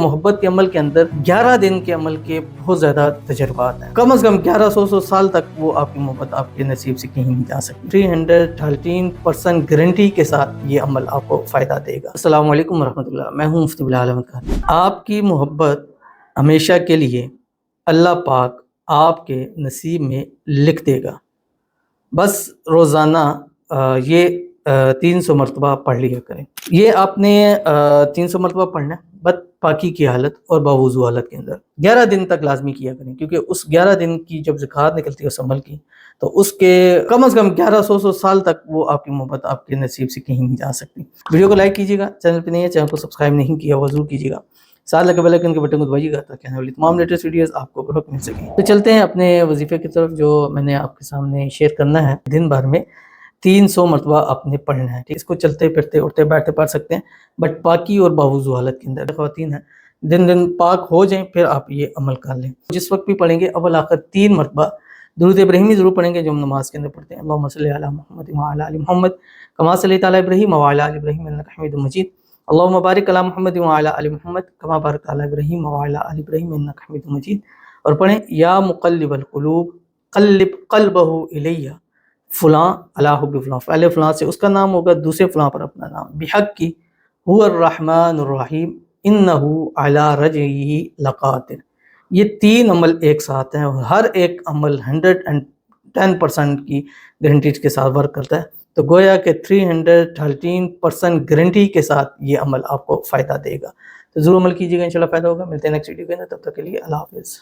محبت کے عمل کے اندر 11 دن کے عمل کے بہت زیادہ تجربات ہیں. کم از کم 1100 سال تک وہ آپ کی محبت آپ کے نصیب سے کہیں نہیں جا سکتی. 313% گارنٹی کے ساتھ یہ عمل آپ کو فائدہ دے گا. السلام علیکم ورحمۃ اللہ. میں ہوں مفتی بلال احمد خان. آپ کی محبت ہمیشہ کے لیے اللہ پاک آپ کے نصیب میں لکھ دے گا. بس روزانہ یہ 300 مرتبہ پڑھ لیا کریں. یہ آپ نے 300 مرتبہ پڑھنا ہے بد پاکی کی حالت اور باوضو حالت کے اندر. 11 دن تک لازمی کیا کریں، کیونکہ اس 11 دن کی جب زکوٰۃ نکلتی ہے اس عمل کی تو اس کے کم از کم 1100 سال تک وہ آپ کی محبت آپ کے نصیب سے کہیں نہیں جا سکتی. ویڈیو کو لائک کیجیے گا، چینل پہ نہیں ہے چینل کو سبسکرائب نہیں کیا وہ ضرور کیجیے گا، ساتھ لگے بیل آئیکن کے بٹن کو دبائیے گا تاکہ آنے والی تمام لیٹسٹ ویڈیوز آپ کو بر وقت مل سکیں. تو چلتے ہیں اپنے وظیفے کی طرف جو میں نے آپ کے سامنے شیئر کرنا ہے. دن بھر میں 300 مرتبہ آپ نے پڑھنا ہے. اس کو چلتے پھرتے اٹھتے بیٹھتے پڑھ سکتے ہیں، بٹ پاکی اور باوضو حالت کے اندر. خواتین ہیں دن پاک ہو جائیں پھر آپ یہ عمل کر لیں. جس وقت بھی پڑھیں گے اول آخر 3 مرتبہ درود ابراہیمی ضرور پڑھیں گے جو ہم نماز کے اندر پڑھتے ہیں. اللہم صلی علی محمد وعلی آل محمد کما صلیت علی ابراہیم وعلی آل ابراہیم انک حمید مجید. اللہم بارک علی محمد وعلی آل محمد کما بارکت علی ابراہیم وعلی آل ابراہیم انک حمید مجید. اور پڑھیں یا مقلب القلوب قلب قلبہ الیہ فلاں علی حب فلاں. پہلے فلاں سے اس کا نام ہوگا، دوسرے فلاں پر اپنا نام. بحق کی هو الرحمن الرحیم انہ علی رجعہ لقادر. یہ 3 عمل ایک ساتھ ہیں اور ہر ایک عمل 110% کی گارنٹی کے ساتھ ورک کرتا ہے. تو گویا کہ 313% گارنٹی کے ساتھ یہ عمل آپ کو فائدہ دے گا. تو ضرور عمل کیجیے گا، انشاءاللہ فائدہ ہوگا. ملتے ہیں نیکسٹ ویڈیو کے اندر، تب تک کے لیے اللہ حافظ.